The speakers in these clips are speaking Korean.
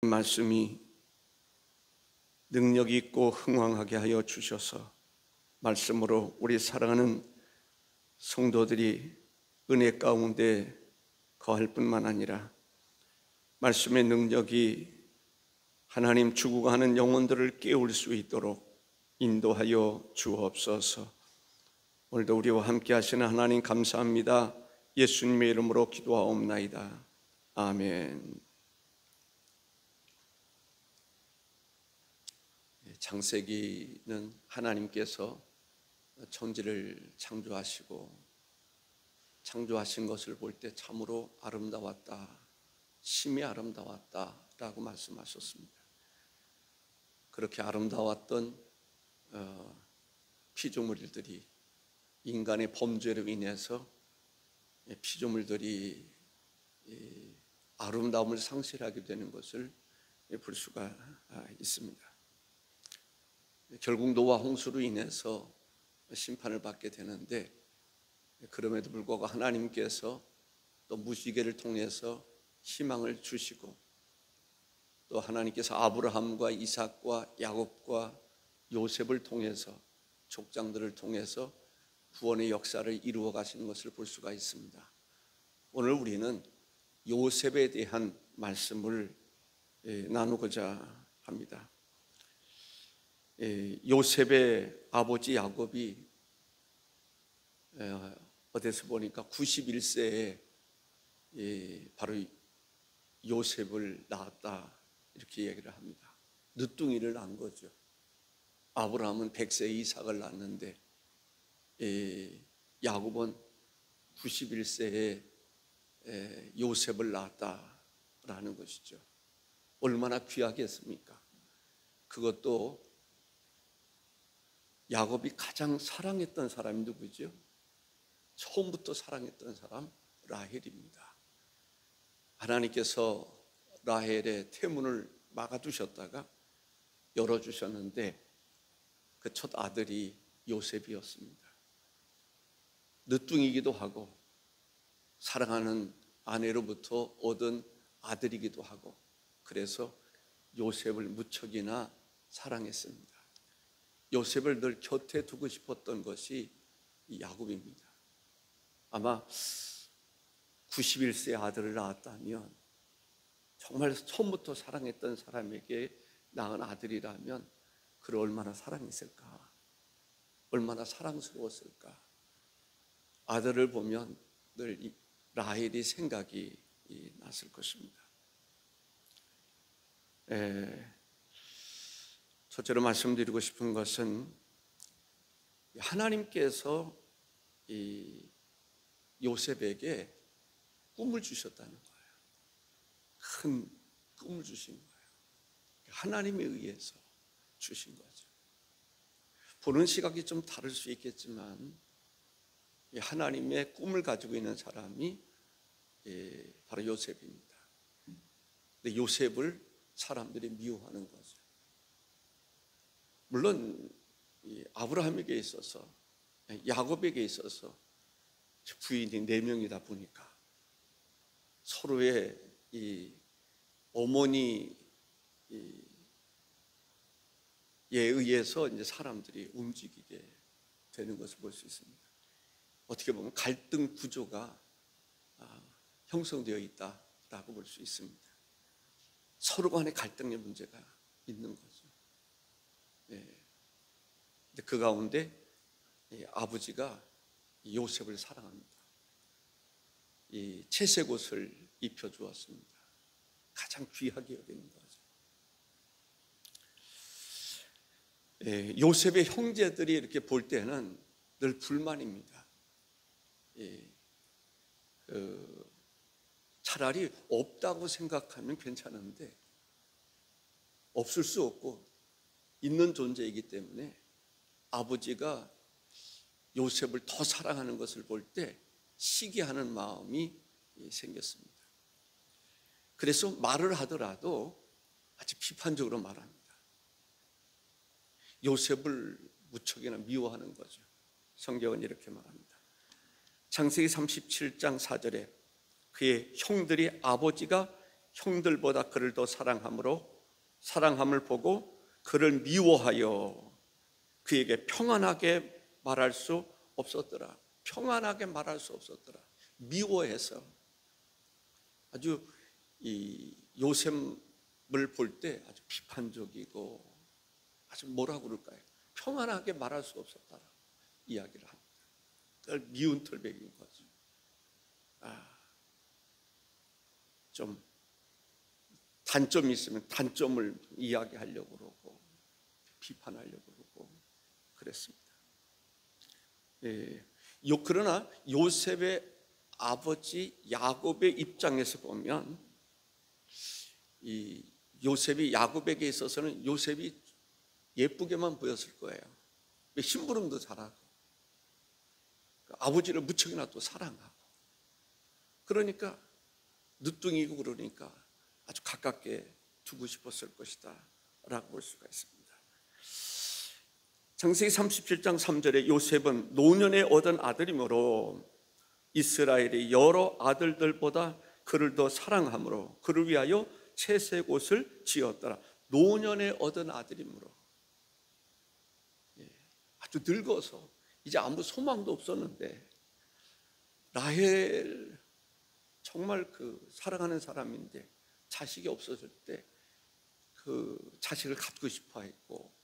말씀이 능력 있고 흥왕하게 하여 주셔서 말씀으로 우리 사랑하는 성도들이 은혜 가운데 거할 뿐만 아니라 말씀의 능력이 하나님 죽어가는 영혼들을 깨울 수 있도록 인도하여 주옵소서. 오늘도 우리와 함께 하시는 하나님 감사합니다. 예수님의 이름으로 기도하옵나이다. 아멘. 창세기는 하나님께서 천지를 창조하시고 창조하신 것을 볼 때 참으로 아름다웠다, 심히 아름다웠다라고 말씀하셨습니다. 그렇게 아름다웠던 피조물들이 인간의 범죄로 인해서 피조물들이 아름다움을 상실하게 되는 것을 볼 수가 있습니다. 결국 노아 홍수로 인해서 심판을 받게 되는데, 그럼에도 불구하고 하나님께서 또 무지개를 통해서 희망을 주시고, 또 하나님께서 아브라함과 이삭과 야곱과 요셉을 통해서 족장들을 통해서 구원의 역사를 이루어 가시는 것을 볼 수가 있습니다. 오늘 우리는 요셉에 대한 말씀을 나누고자 합니다. 요셉의 아버지 야곱이 어디서 보니까 91세에 바로 요셉을 낳았다, 이렇게 얘기를 합니다. 늦둥이를 낳은 거죠. 아브라함은 100세에 이삭을 낳았는데 야곱은 91세에 요셉을 낳았다라는 것이죠. 얼마나 귀하겠습니까? 그것도 야곱이 가장 사랑했던 사람이 누구죠? 처음부터 사랑했던 사람 라헬입니다. 하나님께서 라헬의 태문을 막아두셨다가 열어주셨는데 그 첫 아들이 요셉이었습니다. 늦둥이기도 하고 사랑하는 아내로부터 얻은 아들이기도 하고, 그래서 요셉을 무척이나 사랑했습니다. 요셉을 늘 곁에 두고 싶었던 것이 야곱입니다. 아마 91세의 아들을 낳았다면, 정말 처음부터 사랑했던 사람에게 낳은 아들이라면 그를 얼마나 사랑했을까, 얼마나 사랑스러웠을까. 아들을 보면 늘 라헬이 생각이 났을 것입니다. 첫째로 말씀드리고 싶은 것은 하나님께서 이 요셉에게 꿈을 주셨다는 거예요. 큰 꿈을 주신 거예요. 하나님에 의해서 주신 거죠. 보는 시각이 좀 다를 수 있겠지만 하나님의 꿈을 가지고 있는 사람이 바로 요셉입니다. 근데 요셉을 사람들이 미워하는 거죠. 물론 아브라함에게 있어서, 야곱에게 있어서 부인이 4명이다 보니까 서로의 이 어머니에 의해서 이제 사람들이 움직이게 되는 것을 볼 수 있습니다. 어떻게 보면 갈등 구조가 형성되어 있다라고 볼 수 있습니다. 서로 간의 갈등의 문제가 있는 거죠. 근데 그 가운데 아버지가 요셉을 사랑합니다. 이 채색 옷을 입혀 주었습니다. 가장 귀하게 여기는 거죠. 요셉의 형제들이 이렇게 볼 때는 늘 불만입니다. 차라리 없다고 생각하면 괜찮은데 없을 수 없고 있는 존재이기 때문에 아버지가 요셉을 더 사랑하는 것을 볼 때 시기하는 마음이 생겼습니다. 그래서 말을 하더라도 아주 비판적으로 말합니다. 요셉을 무척이나 미워하는 거죠. 성경은 이렇게 말합니다. 창세기 37장 4절에 그의 형들이 아버지가 형들보다 그를 더 사랑함을 보고 그를 미워하여 그에게 평안하게 말할 수 없었더라. 평안하게 말할 수 없었더라. 미워해서. 아주 이 요셉을 볼 때 아주 비판적이고 아주 뭐라고 그럴까요? 평안하게 말할 수 없었다라 이야기를 합니다. 늘 미운 털백인 거죠. 좀 단점이 있으면 단점을 이야기하려고 그러고 비판하려고 그러고 그랬습니다. 그러나 요셉의 아버지 야곱의 입장에서 보면 이 요셉이 야곱에게 있어서는 요셉이 예쁘게만 보였을 거예요. 심부름도 잘하고 아버지를 무척이나 또 사랑하고 그러니까 늦둥이고 그러니까 아주 가깝게 두고 싶었을 것이다 라고 볼 수가 있습니다. 창세기 37장 3절에 요셉은 노년에 얻은 아들이므로 이스라엘의 여러 아들들보다 그를 더 사랑함으로 그를 위하여 채색 옷을 지었더라. 노년에 얻은 아들이므로 아주 늙어서 이제 아무 소망도 없었는데 라헬 정말 그 사랑하는 사람인데 자식이 없어질 때 그 자식을 갖고 싶어 했고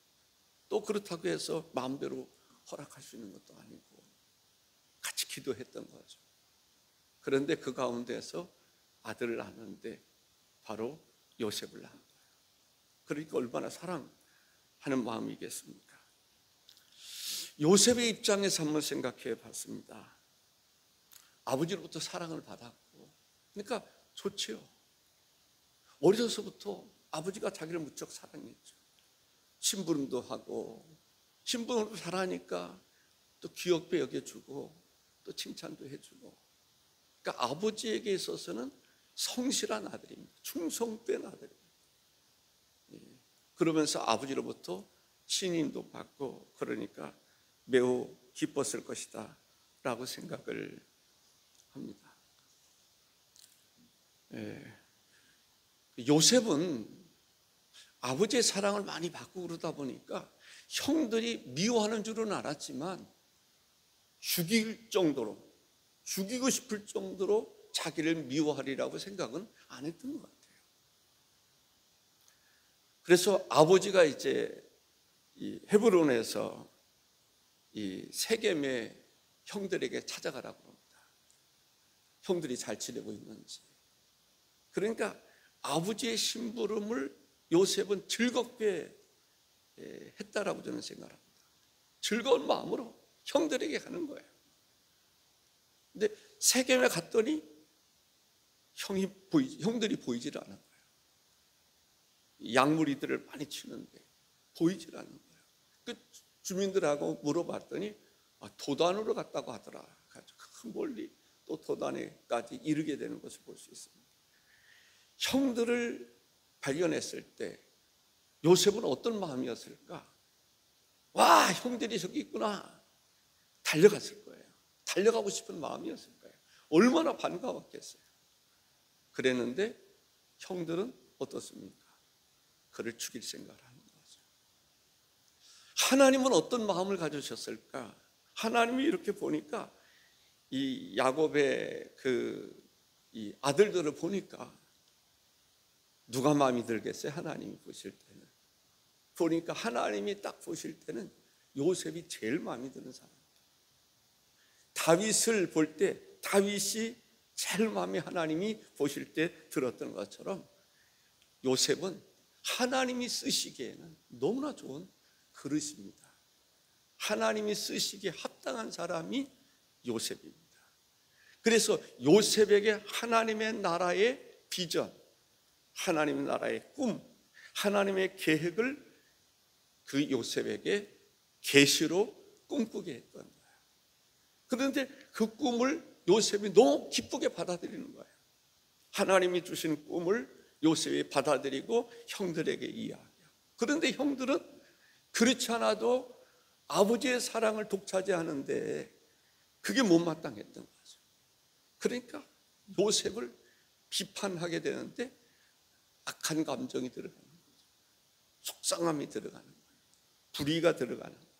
또 그렇다고 해서 마음대로 허락할 수 있는 것도 아니고 같이 기도했던 거죠. 그런데 그 가운데서 아들을 낳았는데 바로 요셉을 낳은 거예요. 그러니까 얼마나 사랑하는 마음이겠습니까? 요셉의 입장에서 한번 생각해 봤습니다. 아버지로부터 사랑을 받았고 그러니까 좋지요. 어려서부터 아버지가 자기를 무척 사랑했죠. 심부름도 하고 심부름도 잘하니까 또 귀엽게 여겨주고 또 칭찬도 해주고 그러니까 아버지에게 있어서는 성실한 아들입니다. 충성된 아들입니다. 그러면서 아버지로부터 신임도 받고 그러니까 매우 기뻤을 것이다 라고 생각을 합니다. 요셉은 아버지의 사랑을 많이 받고 그러다 보니까 형들이 미워하는 줄은 알았지만 죽이고 싶을 정도로 자기를 미워하리라고 생각은 안 했던 것 같아요. 그래서 아버지가 이제 이 헤브론에서 이 세겜의 형들에게 찾아가라고 합니다. 형들이 잘 지내고 있는지. 그러니까 아버지의 심부름을 요셉은 즐겁게 했다라고 저는 생각합니다. 즐거운 마음으로 형들에게 가는 거예요. 근데 세겜에 갔더니 형들이 보이질 않은 거예요. 양무리들을 많이 치는데 보이질 않는 거예요. 그 주민들하고 물어봤더니 도단으로 갔다고 하더라. 큰 멀리 또 도단에까지 이르게 되는 것을 볼 수 있습니다. 형들을 발견했을 때 요셉은 어떤 마음이었을까? 와, 형들이 저기 있구나. 달려갔을 거예요. 달려가고 싶은 마음이었을 거예요. 얼마나 반가웠겠어요. 그랬는데 형들은 어떻습니까? 그를 죽일 생각을 하는 거죠. 하나님은 어떤 마음을 가지셨을까? 하나님이 이렇게 보니까 이 야곱의 이 아들들을 보니까 누가 마음이 들겠어요? 하나님이 보실 때는. 보니까 하나님이 딱 보실 때는 요셉이 제일 마음이 드는 사람이에요. 다윗을 볼 때 다윗이 제일 마음이 하나님이 보실 때 들었던 것처럼 요셉은 하나님이 쓰시기에는 너무나 좋은 그릇입니다. 하나님이 쓰시기에 합당한 사람이 요셉입니다. 그래서 요셉에게 하나님의 나라의 비전, 하나님의 나라의 꿈, 하나님의 계획을 그 요셉에게 계시로 꿈꾸게 했던 거예요. 그런데 그 꿈을 요셉이 너무 기쁘게 받아들이는 거예요. 하나님이 주신 꿈을 요셉이 받아들이고 형들에게 이야기하고. 그런데 형들은 그렇지 않아도 아버지의 사랑을 독차지하는데 그게 못마땅했던 거죠. 그러니까 요셉을 비판하게 되는데 악한 감정이 들어가는 거죠. 속상함이 들어가는 거예요. 불의가 들어가는 거예요.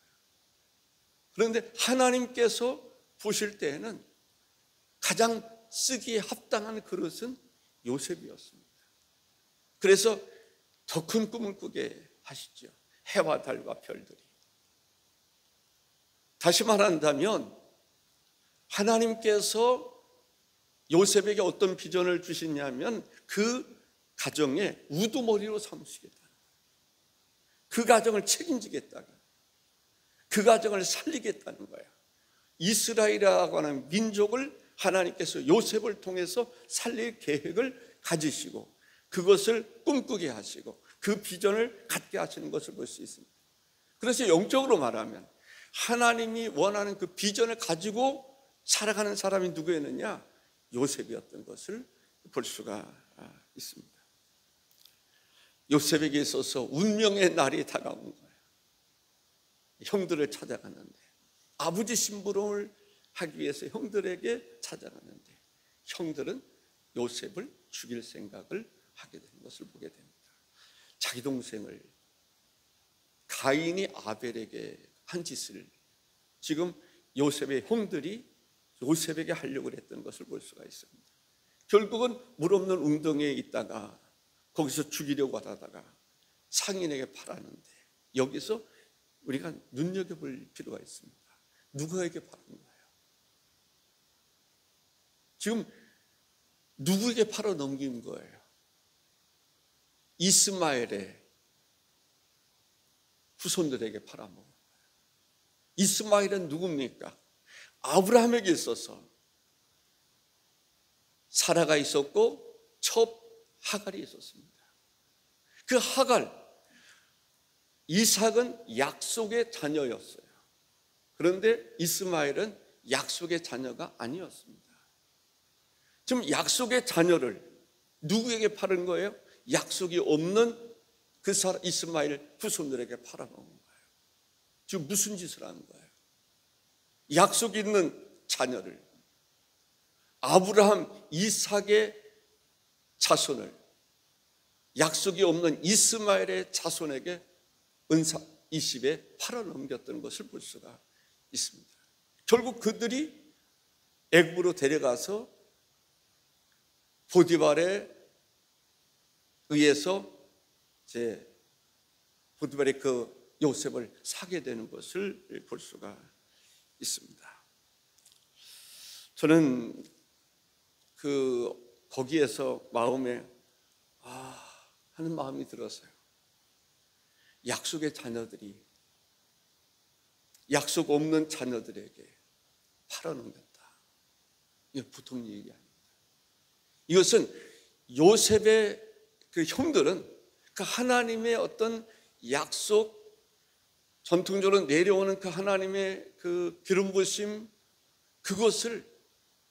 그런데 하나님께서 보실 때에는 가장 쓰기에 합당한 그릇은 요셉이었습니다. 그래서 더 큰 꿈을 꾸게 하시죠. 해와 달과 별들이. 다시 말한다면 하나님께서 요셉에게 어떤 비전을 주시냐면 그 가정에 우두머리로 삼으시겠다. 그 가정을 책임지겠다. 그 가정을 살리겠다는 거야. 이스라엘이라고 하는 민족을 하나님께서 요셉을 통해서 살릴 계획을 가지시고 그것을 꿈꾸게 하시고 그 비전을 갖게 하시는 것을 볼 수 있습니다. 그래서 영적으로 말하면 하나님이 원하는 그 비전을 가지고 살아가는 사람이 누구였느냐? 요셉이었던 것을 볼 수가 있습니다. 요셉에게 있어서 운명의 날이 다가온 거예요. 형들을 찾아갔는데 아버지 심부름을 하기 위해서 형들에게 찾아갔는데 형들은 요셉을 죽일 생각을 하게 된 것을 보게 됩니다. 자기 동생을 가인이 아벨에게 한 짓을 지금 요셉의 형들이 요셉에게 하려고 했던 것을 볼 수가 있습니다. 결국은 물 없는 웅덩이에 있다가 거기서 죽이려고 하다가 상인에게 팔았는데 여기서 우리가 눈여겨볼 필요가 있습니다. 누구에게 팔은 거예요? 지금 누구에게 팔아 넘긴 거예요? 이스마엘의 후손들에게 팔아먹은 거예요. 이스마엘은 누굽니까? 아브라함에게 있어서 사라가 있었고 첩 하갈이 있었습니다. 그 하갈, 이삭은 약속의 자녀였어요. 그런데 이스마엘은 약속의 자녀가 아니었습니다. 지금 약속의 자녀를 누구에게 팔은 거예요? 약속이 없는 그 이스마엘 후손들에게 팔아먹은 거예요. 지금 무슨 짓을 하는 거예요? 약속 있는 자녀를, 아브라함, 이삭의 자손을 약속이 없는 이스마엘의 자손에게 은사 20에 팔아넘겼던 것을 볼 수가 있습니다. 결국 그들이 애굽으로 데려가서 보디발에 의해서 보디발이 그 요셉을 사게 되는 것을 볼 수가 있습니다. 저는 거기에서 마음에 하는 마음이 들었어요. 약속의 자녀들이 약속 없는 자녀들에게 팔아넘겼다. 이게 보통 얘기 아닙니다. 이것은 요셉의 그 형들은 그 하나님의 어떤 약속, 전통적으로 내려오는 그 하나님의 그 기름 부으심, 그것을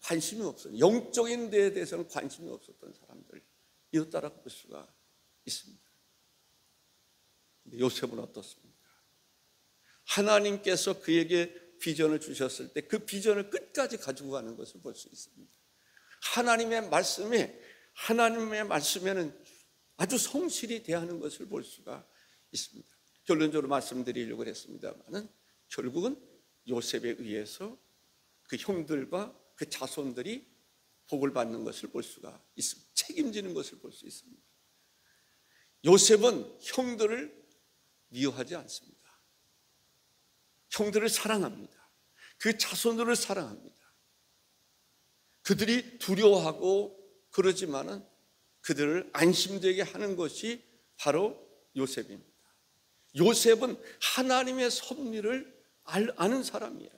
관심이 없어요. 영적인 데에 대해서는 관심이 없었던 사람들이었다라고 볼 수가 있습니다. 근데 요셉은 어떻습니까? 하나님께서 그에게 비전을 주셨을 때 그 비전을 끝까지 가지고 가는 것을 볼 수 있습니다. 하나님의 말씀에는 아주 성실히 대하는 것을 볼 수가 있습니다. 결론적으로 말씀드리려고 했습니다만은 결국은 요셉에 의해서 그 형들과 그 자손들이 복을 받는 것을 볼 수가 있습니다. 책임지는 것을 볼 수 있습니다. 요셉은 형들을 미워하지 않습니다. 형들을 사랑합니다. 그 자손들을 사랑합니다. 그들이 두려워하고 그러지만은 그들을 안심되게 하는 것이 바로 요셉입니다. 요셉은 하나님의 섭리를 아는 사람이에요.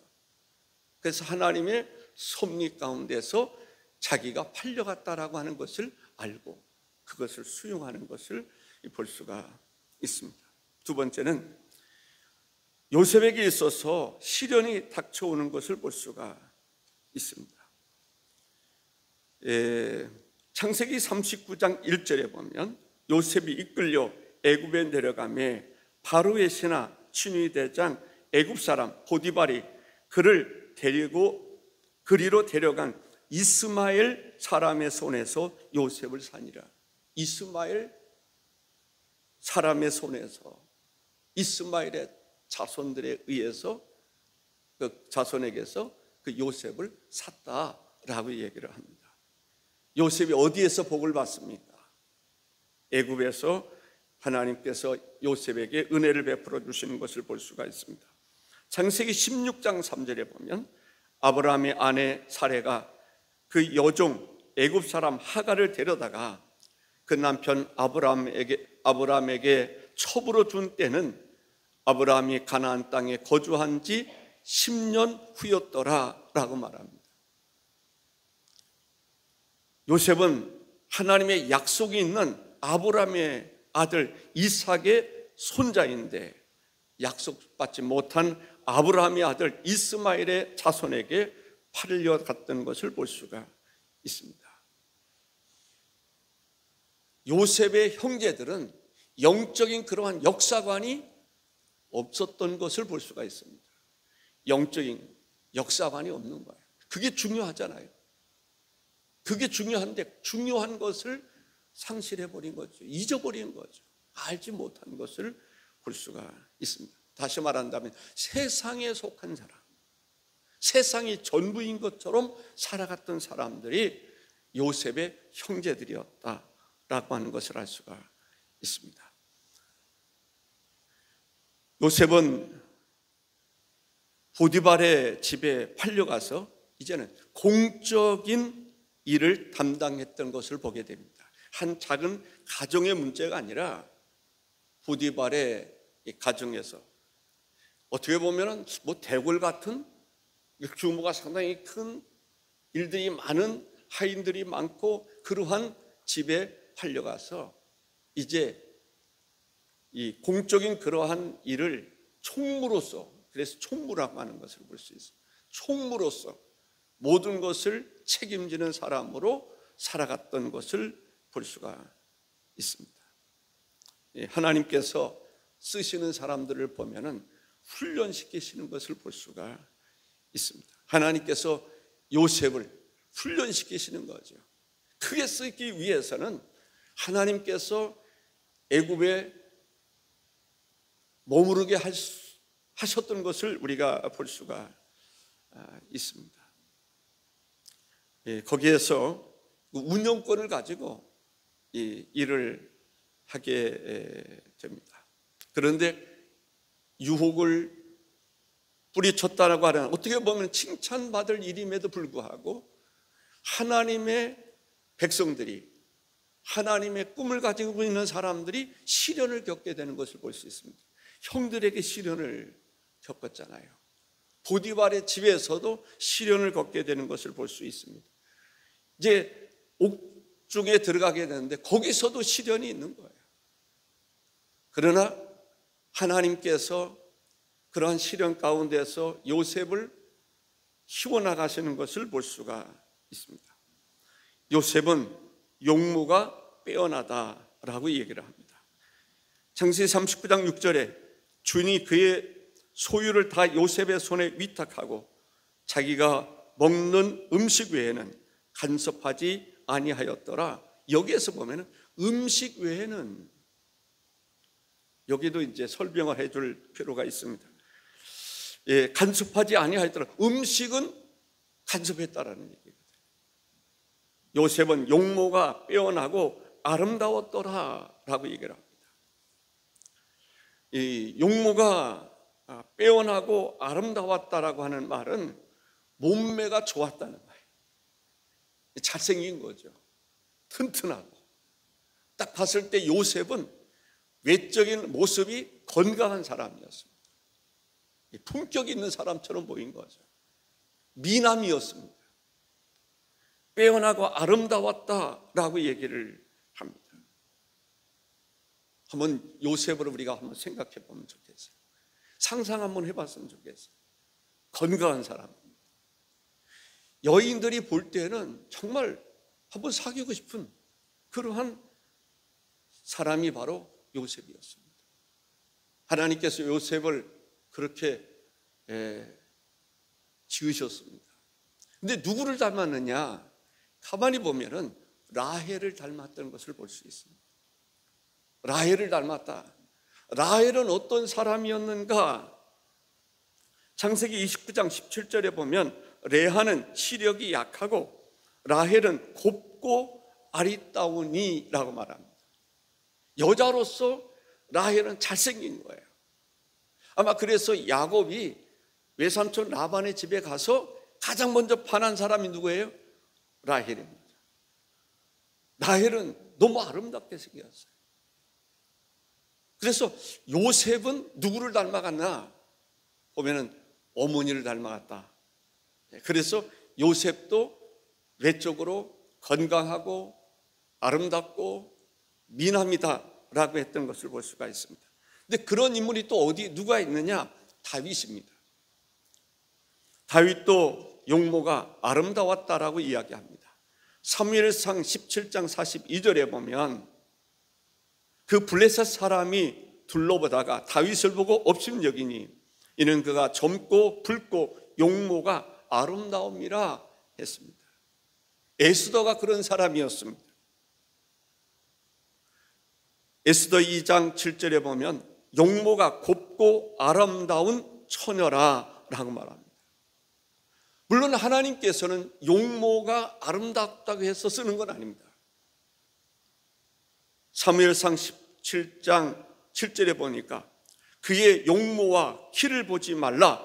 그래서 하나님의 섭리 가운데서 자기가 팔려갔다라고 하는 것을 알고 그것을 수용하는 것을 볼 수가 있습니다. 두 번째는 요셉에게 있어서 시련이 닥쳐오는 것을 볼 수가 있습니다. 창세기 39장 1절에 보면 요셉이 이끌려 애굽에 내려가매 바로의 신하 친위 대장 애굽 사람 보디발이 그를 데리고 그리로 데려간 이스마엘 사람의 손에서 요셉을 사니라. 이스마엘 사람의 손에서 이스마엘의 자손들에 의해서 그 자손에게서 그 요셉을 샀다라고 얘기를 합니다. 요셉이 어디에서 복을 받습니까? 애굽에서 하나님께서 요셉에게 은혜를 베풀어 주시는 것을 볼 수가 있습니다. 창세기 16장 3절에 보면 아브라함의 아내 사레가 그 여종 애굽 사람 하갈을 데려다가 그 남편 아브라함에게 첩으로 준 때는 아브라함이 가나안 땅에 거주한 지 10년 후였더라라고 말합니다. 요셉은 하나님의 약속이 있는 아브라함의 아들 이삭의 손자인데 약속받지 못한 아브라함의 아들 이스마엘의 자손에게 팔려갔던 것을 볼 수가 있습니다. 요셉의 형제들은 영적인 그러한 역사관이 없었던 것을 볼 수가 있습니다. 영적인 역사관이 없는 거예요. 그게 중요하잖아요. 그게 중요한데 중요한 것을 상실해버린 거죠. 잊어버린 거죠. 알지 못한 것을 볼 수가 있습니다. 다시 말한다면 세상에 속한 사람, 세상이 전부인 것처럼 살아갔던 사람들이 요셉의 형제들이었다라고 하는 것을 알 수가 있습니다. 요셉은 보디발의 집에 팔려가서 이제는 공적인 일을 담당했던 것을 보게 됩니다. 한 작은 가정의 문제가 아니라 보디발의 가정에서 어떻게 보면 뭐 대궐 같은 규모가 상당히 큰 일들이 많은 하인들이 많고 그러한 집에 팔려가서 이제 이 공적인 그러한 일을 총무로서, 그래서 총무라고 하는 것을 볼 수 있어요. 총무로서 모든 것을 책임지는 사람으로 살아갔던 것을 볼 수가 있습니다. 하나님께서 쓰시는 사람들을 보면은 훈련시키시는 것을 볼 수가 있습니다. 하나님께서 요셉을 훈련시키시는 거죠. 크게 쓰기 위해서는 하나님께서 애굽에 머무르게 하셨던 것을 우리가 볼 수가 있습니다. 거기에서 운영권을 가지고 이 일을 하게 됩니다. 그런데 유혹을 뿌리쳤다라고 하는, 어떻게 보면 칭찬받을 일임에도 불구하고 하나님의 백성들이, 하나님의 꿈을 가지고 있는 사람들이 시련을 겪게 되는 것을 볼 수 있습니다. 형들에게 시련을 겪었잖아요. 보디발의 집에서도 시련을 겪게 되는 것을 볼 수 있습니다. 이제 옥중에 들어가게 되는데 거기서도 시련이 있는 거예요. 그러나 하나님께서 그러한 시련 가운데서 요셉을 키워나가시는 것을 볼 수가 있습니다. 요셉은 용모가 빼어나다라고 얘기를 합니다. 창세기 39장 6절에 주인이 그의 소유를 다 요셉의 손에 위탁하고 자기가 먹는 음식 외에는 간섭하지 아니하였더라. 여기에서 보면 음식 외에는, 여기도 이제 설명을 해줄 필요가 있습니다. 간섭하지 아니하였더라. 음식은 간섭했다라는 얘기거든요. 요셉은 용모가 빼어나고 아름다웠더라라고 얘기를 합니다. 이 용모가 빼어나고 아름다웠다라고 하는 말은 몸매가 좋았다는 거예요. 잘생긴 거죠. 튼튼하고. 딱 봤을 때 요셉은 외적인 모습이 건강한 사람이었습니다. 품격 있는 사람처럼 보인 거죠. 미남이었습니다. 빼어나고 아름다웠다라고 얘기를 합니다. 한번 요셉을 우리가 한번 생각해 보면 좋겠어요. 상상 한번 해봤으면 좋겠어요. 건강한 사람. 여인들이 볼 때는 정말 한번 사귀고 싶은 그러한 사람이 바로 요셉이었습니다. 하나님께서 요셉을 그렇게 지으셨습니다. 근데 누구를 닮았느냐? 가만히 보면은 라헬을 닮았던 것을 볼 수 있습니다. 라헬을 닮았다. 라헬은 어떤 사람이었는가? 창세기 29장 17절에 보면 레아는 시력이 약하고 라헬은 곱고 아리따우니라고 말합니다. 여자로서 라헬은 잘생긴 거예요. 아마 그래서 야곱이 외삼촌 라반의 집에 가서 가장 먼저 반한 사람이 누구예요? 라헬입니다. 라헬은 너무 아름답게 생겼어요. 그래서 요셉은 누구를 닮아갔나? 보면은 어머니를 닮아갔다. 그래서 요셉도 외적으로 건강하고 아름답고 미남이다라고 했던 것을 볼 수가 있습니다. 근데 그런 인물이 또 누가 있느냐? 다윗입니다. 다윗도 용모가 아름다웠다라고 이야기합니다. 사무엘상 17장 42절에 보면 그 블레셋 사람이 둘러보다가 다윗을 보고 업심여기니 이는 그가 젊고 붉고 용모가 아름다움이라 했습니다. 에스더가 그런 사람이었습니다. 에스더 2장 7절에 보면 용모가 곱고 아름다운 처녀라 라고 말합니다. 물론 하나님께서는 용모가 아름답다고 해서 쓰는 건 아닙니다. 사무엘상 17장 7절에 보니까 그의 용모와 키를 보지 말라.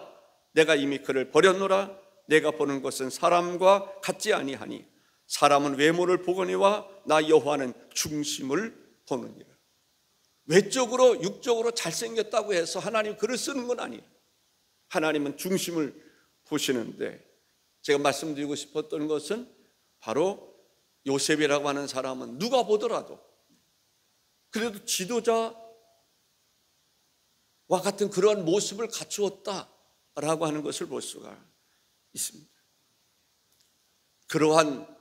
내가 이미 그를 버렸노라. 내가 보는 것은 사람과 같지 아니하니 사람은 외모를 보거니와 나 여호와는 중심을 보느니라. 외적으로 육적으로 잘생겼다고 해서 하나님 글을 쓰는 건 아니에요. 하나님은 중심을 보시는데, 제가 말씀드리고 싶었던 것은 바로 요셉이라고 하는 사람은 누가 보더라도 그래도 지도자와 같은 그러한 모습을 갖추었다라고 하는 것을 볼 수가 있습니다. 그러한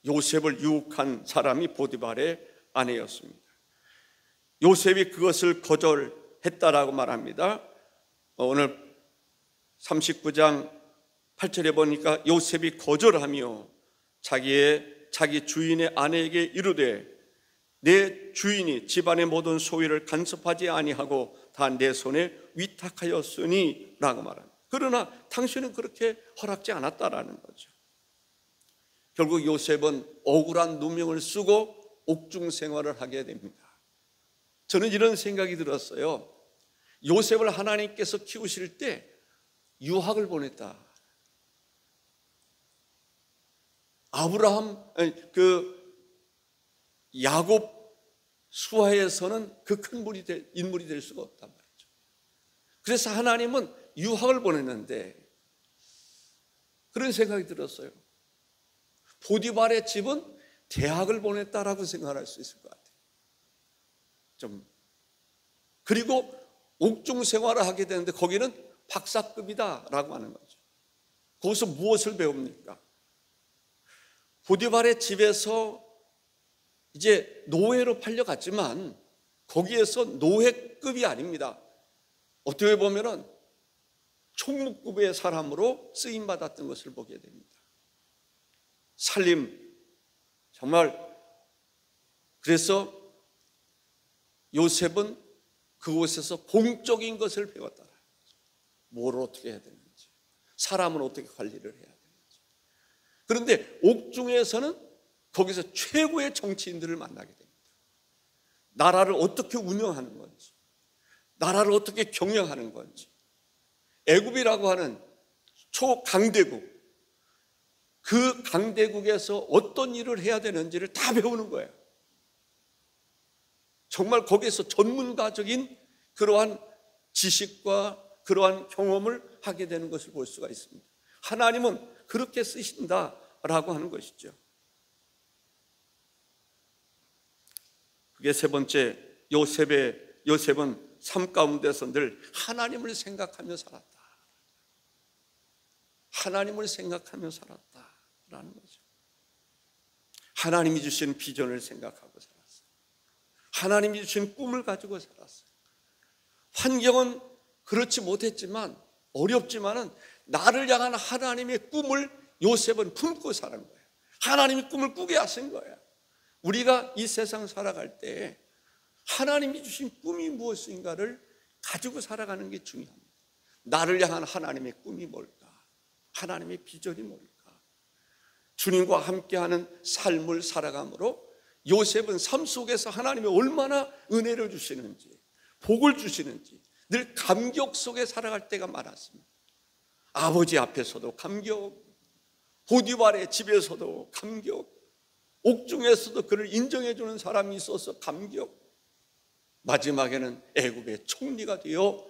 요셉을 유혹한 사람이 보디발의 아내였습니다. 요셉이 그것을 거절했다라고 말합니다. 오늘 39장 8절에 보니까 요셉이 거절하며 자기 주인의 아내에게 이르되 내 주인이 집안의 모든 소유를 간섭하지 아니하고 다 내 손에 위탁하였으니 라고 말합니다. 그러나 당신은 그렇게 허락지 않았다라는 거죠. 결국 요셉은 억울한 누명을 쓰고 옥중 생활을 하게 됩니다. 저는 이런 생각이 들었어요. 요셉을 하나님께서 키우실 때 유학을 보냈다. 야곱 수하에서는 그 큰 인물이 될 수가 없단 말이죠. 그래서 하나님은 유학을 보냈는데 그런 생각이 들었어요. 보디발의 집은 대학을 보냈다라고 생각할 수 있을 것 같아요. 그리고 옥중 생활을 하게 되는데 거기는 박사급이다라고 하는 거죠. 거기서 무엇을 배웁니까? 보디발의 집에서 이제 노예로 팔려갔지만 거기에서 노예급이 아닙니다. 어떻게 보면은 총무급의 사람으로 쓰임 받았던 것을 보게 됩니다. 살림 정말. 그래서 요셉은 그곳에서 공적인 것을 배웠다. 뭘 어떻게 해야 되는지, 사람은 어떻게 관리를 해야 되는지. 그런데 옥중에서는 거기서 최고의 정치인들을 만나게 됩니다. 나라를 어떻게 운영하는 건지, 나라를 어떻게 경영하는 건지. 애굽이라고 하는 초강대국, 그 강대국에서 어떤 일을 해야 되는지를 다 배우는 거예요. 정말 거기에서 전문가적인 그러한 지식과 그러한 경험을 하게 되는 것을 볼 수가 있습니다. 하나님은 그렇게 쓰신다라고 하는 것이죠. 그게 세 번째, 요셉은 삶 가운데서 늘 하나님을 생각하며 살았다. 하나님을 생각하며 살았다라는 거죠. 하나님이 주신 비전을 생각하고 살았어요. 하나님이 주신 꿈을 가지고 살았어요. 환경은 그렇지 못했지만, 어렵지만은 나를 향한 하나님의 꿈을 요셉은 품고 사는 거예요. 하나님이 꿈을 꾸게 하신 거예요. 우리가 이 세상 살아갈 때 하나님이 주신 꿈이 무엇인가를 가지고 살아가는 게 중요합니다. 나를 향한 하나님의 꿈이 뭘까? 하나님의 비전이 뭘까? 주님과 함께하는 삶을 살아감으로 요셉은 삶 속에서 하나님이 얼마나 은혜를 주시는지, 복을 주시는지 늘 감격 속에 살아갈 때가 많았습니다. 아버지 앞에서도 감격, 보디발의 집에서도 감격, 옥중에서도 그를 인정해 주는 사람이 있어서 감격, 마지막에는 애굽의 총리가 되어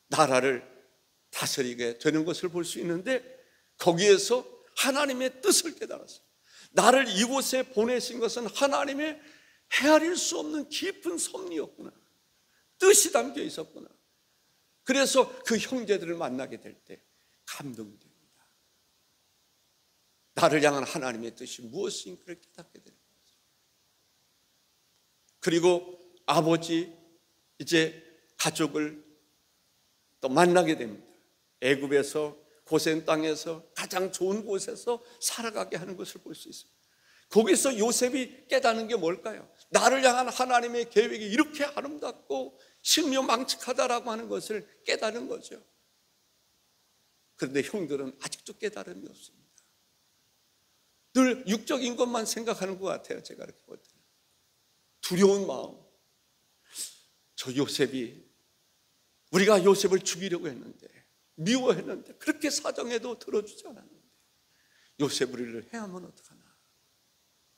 나라를 다스리게 되는 것을 볼 수 있는데, 거기에서 하나님의 뜻을 깨달았어요. 나를 이곳에 보내신 것은 하나님의 헤아릴 수 없는 깊은 섭리였구나, 뜻이 담겨 있었구나. 그래서 그 형제들을 만나게 될 때 감동됩니다. 나를 향한 하나님의 뜻이 무엇인가를 깨닫게 되는 거죠. 그리고 아버지, 이제 가족을 또 만나게 됩니다. 애굽에서, 고센 땅에서 가장 좋은 곳에서 살아가게 하는 것을 볼 수 있습니다. 거기서 요셉이 깨닫는 게 뭘까요? 나를 향한 하나님의 계획이 이렇게 아름답고 신묘망측하다라고 하는 것을 깨닫는 거죠. 그런데 형들은 아직도 깨달음이 없습니다. 늘 육적인 것만 생각하는 것 같아요. 제가 이렇게 볼 때 두려운 마음. 저 요셉이, 우리가 요셉을 죽이려고 했는데, 미워했는데, 그렇게 사정해도 들어주지 않았는데 요셉 우리를 해하면 어떡하나.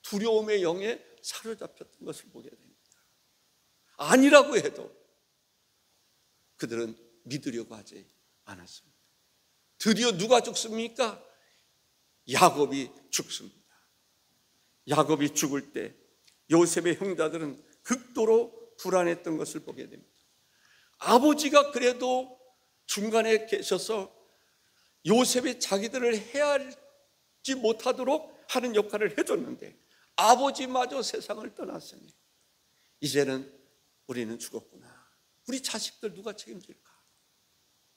두려움의 영에 사로잡혔던 것을 보게 됩니다. 아니라고 해도 그들은 믿으려고 하지 않았습니다. 드디어 누가 죽습니까? 야곱이 죽습니다. 야곱이 죽을 때 요셉의 형제들은 극도로 불안했던 것을 보게 됩니다. 아버지가 그래도 중간에 계셔서 요셉이 자기들을 헤아리지 못하도록 하는 역할을 해줬는데, 아버지마저 세상을 떠났으니 이제는 우리는 죽었구나. 우리 자식들 누가 책임질까?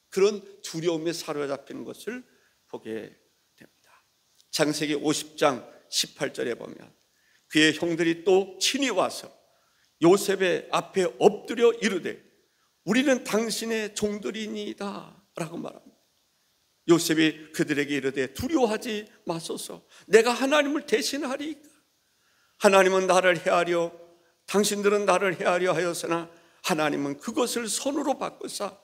그런 두려움에 사로잡히는 것을 보게 됩니다. 창세기 50장 18절에 보면 그의 형들이 또 친히 와서 요셉의 앞에 엎드려 이르되 우리는 당신의 종들이니이다 라고 말합니다. 요셉이 그들에게 이르되 두려워하지 마소서, 내가 하나님을 대신하리이까. 하나님은 나를 헤아려, 당신들은 나를 헤아려 하였으나 하나님은 그것을 선으로 바꾸사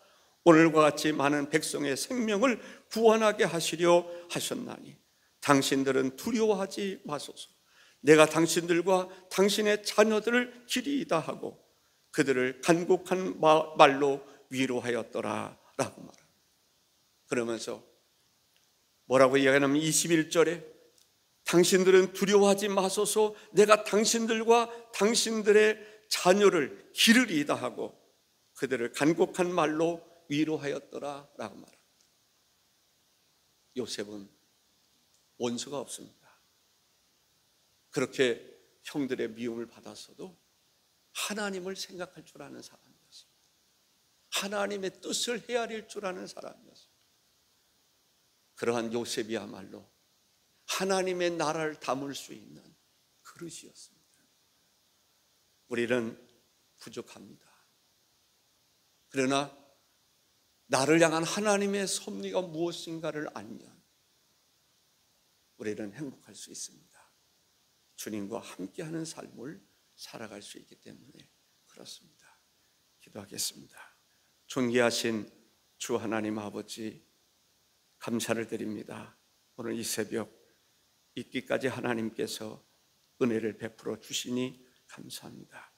오늘과 같이 많은 백성의 생명을 구원하게 하시려 하셨나니 당신들은 두려워하지 마소서, 내가 당신들과 당신의 자녀들을 기리이다 하고 그들을 간곡한 말로 위로하였더라 라고 말합니다. 그러면서 뭐라고 이야기하냐면 21절에 당신들은 두려워하지 마소서, 내가 당신들과 당신들의 자녀를 기르리이다 하고 그들을 간곡한 말로 위로하였더라 라고 말합니다. 요셉은 원수가 없습니다. 그렇게 형들의 미움을 받았어도 하나님을 생각할 줄 아는 사람이었습니다. 하나님의 뜻을 헤아릴 줄 아는 사람이었습니다. 그러한 요셉이야말로 하나님의 나라를 담을 수 있는 그릇이었습니다. 우리는 부족합니다. 그러나 나를 향한 하나님의 섭리가 무엇인가를 알면 우리는 행복할 수 있습니다. 주님과 함께하는 삶을 살아갈 수 있기 때문에 그렇습니다. 기도하겠습니다. 존귀하신 주 하나님 아버지, 감사를 드립니다. 오늘 이 새벽 있기까지 하나님께서 은혜를 베풀어 주시니 감사합니다.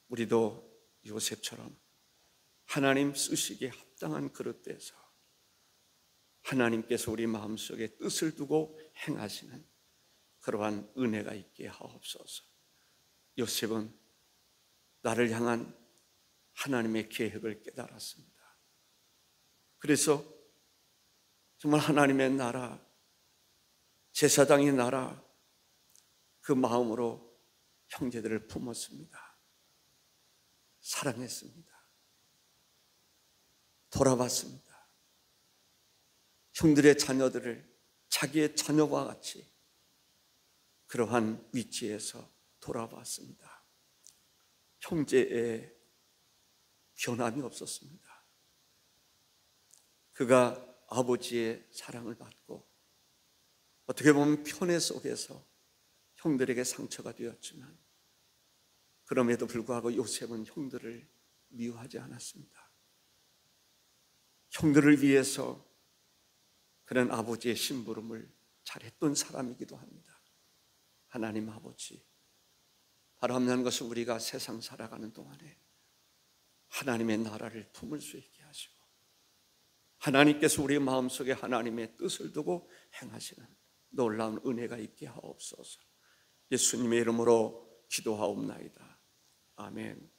우리도 요셉처럼 하나님 쓰시기에 합당한 그릇돼서 하나님께서 우리 마음속에 뜻을 두고 행하시는 그러한 은혜가 있게 하옵소서. 요셉은 나를 향한 하나님의 계획을 깨달았습니다. 그래서 정말 하나님의 나라, 제사장의 나라, 그 마음으로 형제들을 품었습니다. 사랑했습니다. 돌아봤습니다. 형들의 자녀들을 자기의 자녀와 같이 그러한 위치에서 돌아봤습니다. 형제의 변함이 없었습니다. 그가 아버지의 사랑을 받고 어떻게 보면 편애 속에서 형들에게 상처가 되었지만 그럼에도 불구하고 요셉은 형들을 미워하지 않았습니다. 형들을 위해서 그는 아버지의 심부름을 잘했던 사람이기도 합니다. 하나님 아버지, 바라는 것은 우리가 세상 살아가는 동안에 하나님의 나라를 품을 수 있게 하시고 하나님께서 우리 마음속에 하나님의 뜻을 두고 행하시는 놀라운 은혜가 있게 하옵소서. 예수님의 이름으로 기도하옵나이다. 아멘.